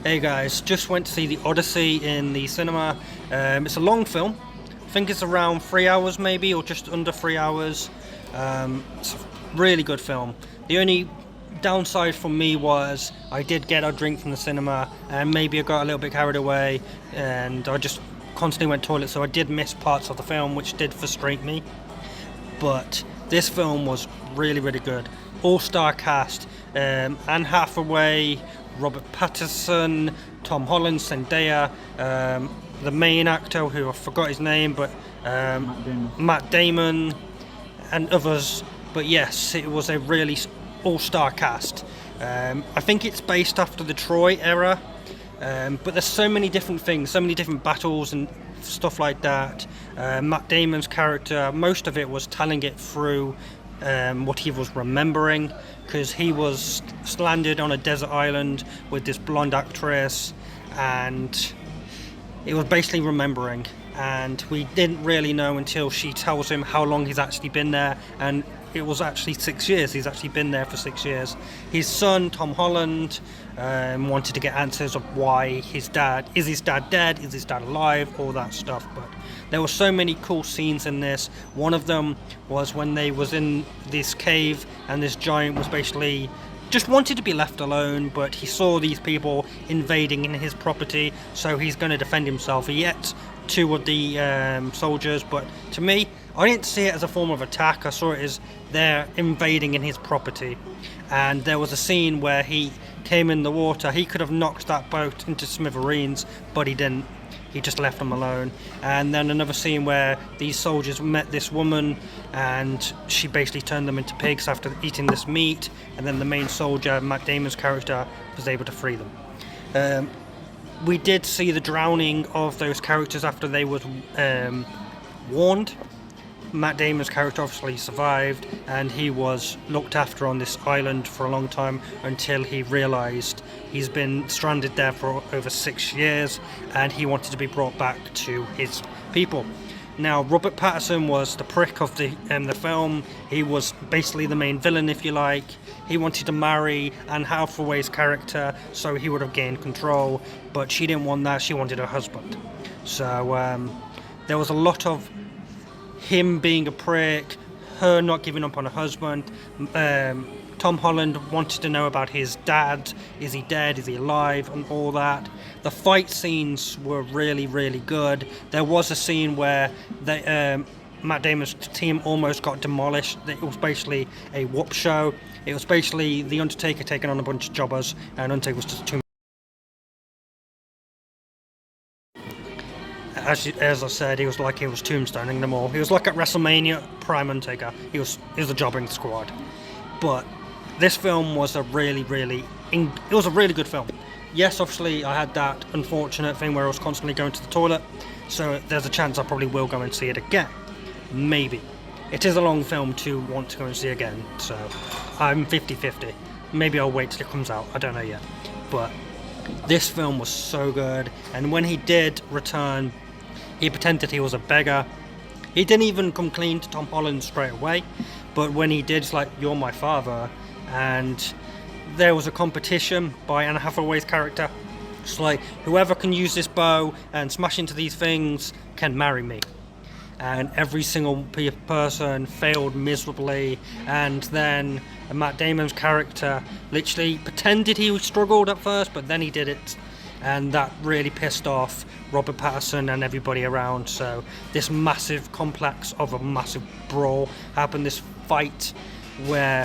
Hey guys, just went to see the Odyssey in the cinema. It's a long film. I think it's around 3 hours maybe, or just under 3 hours. It's a really good film. The only downside for me was I did get a drink from the cinema and maybe I got a little bit carried away and I just constantly went to the toilet, so I did miss parts of the film, which did frustrate me. But this film was really, really good. All-star cast, Anne Hathaway, Robert Pattinson, Tom Holland, Zendaya, the main actor who I forgot his name, but Matt Damon and others. But yes, it was a really all-star cast. I think it's based after the Troy era, but there's so many different things, so many different battles and stuff like that. Matt Damon's character, most of it was telling it through what he was remembering, because he was stranded on a desert island with this blonde actress, and it was basically remembering, and we didn't really know until she tells him how long he's actually been there, and it was actually 6 years. He's actually been there for 6 years. His son, Tom Holland, wanted to get answers of why his dad dead, is his dad alive, all that stuff. But there were so many cool scenes in this. One of them was when they was in this cave and this giant was basically just wanted to be left alone, but he saw these people invading in his property, so he's going to defend himself. He ate two of the soldiers, but to me, I didn't see it as a form of attack. I saw it as they're invading in his property. And there was a scene where he came in the water. He could have knocked that boat into smithereens, but he didn't. He just left them alone. And then another scene where these soldiers met this woman and she basically turned them into pigs after eating this meat, and then the main soldier, Matt Damon's character, was able to free them. We did see the drowning of those characters after they was warned. Matt Damon's character obviously survived, and he was looked after on this island for a long time until he realised he's been stranded there for over 6 years, and he wanted to be brought back to his people. Now, Robert Pattinson was the prick of the film. He was basically the main villain, if you like. He wanted to marry Anne Hathaway's character so he would have gained control, but she didn't want that. She wanted a husband. So there was a lot of him being a prick, her not giving up on her husband. Tom Holland wanted to know about his dad. Is he dead? Is he alive? And all that. The fight scenes were really, really good. There was a scene where Matt Damon's team almost got demolished. It was basically a whoop show. It was basically The Undertaker taking on a bunch of jobbers, and Undertaker was just too. As I said, he was tombstoning them all. He was like at WrestleMania Prime Undertaker. He was a jobbing squad. But this film was a really good film. Yes, obviously I had that unfortunate thing where I was constantly going to the toilet, so there's a chance I probably will go and see it again. Maybe. It is a long film to want to go and see again, so I'm 50-50. Maybe I'll wait till it comes out. I don't know yet. But this film was so good, and when he did return, he pretended he was a beggar. He didn't even come clean to Tom Holland straight away, but when he did, it's like, you're my father. And there was a competition by Anne Hathaway's character. It's like, whoever can use this bow and smash into these things can marry me. And every single person failed miserably, and then Matt Damon's character literally pretended he struggled at first, but then he did it, and that really pissed off Robert Pattinson and everybody around. So this massive complex of a massive brawl happened, this fight where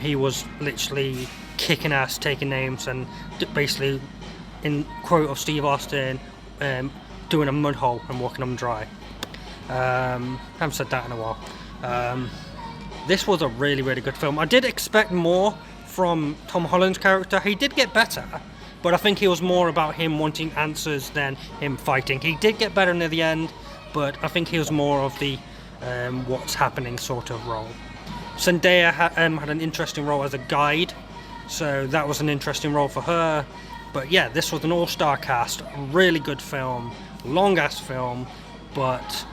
he was literally kicking ass, taking names, and basically, in quote of Steve Austin, doing a mud hole and walking them dry. Haven't said that in a while. This was a really good film. I did expect more from Tom Holland's character. He did get better, but I think it was more about him wanting answers than him fighting. He did get better near the end, but I think he was more of the what's happening sort of role. Zendaya had an interesting role as a guide, so that was an interesting role for her. But yeah, this was an all-star cast, really good film, long-ass film, but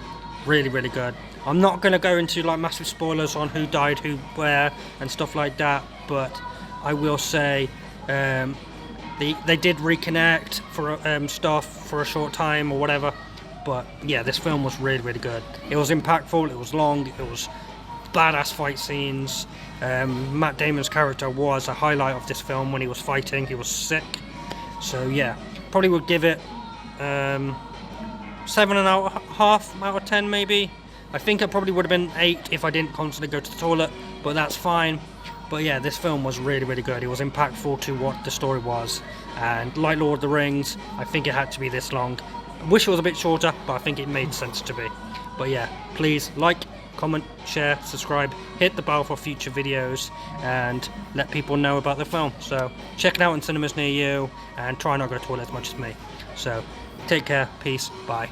really good. I'm not going to go into like massive spoilers on who died, who, where, and stuff like that, but I will say They did reconnect for stuff for a short time or whatever, but yeah, this film was really, really good. It was impactful, it was long, it was badass fight scenes. Matt Damon's character was a highlight of this film when he was fighting. He was sick. So yeah, probably would give it 7.5 out of 10 maybe. I think it probably would have been 8 if I didn't constantly go to the toilet, but that's fine. But yeah, this film was really, really good. It was impactful to what the story was, and like Lord of the Rings, I think it had to be this long. I wish it was a bit shorter, but I think it made sense to be. But yeah, please like, comment, share, subscribe, hit the bell for future videos, and let people know about the film. So check it out in cinemas near you, and try not to go to the toilet as much as me. So take care, peace, bye.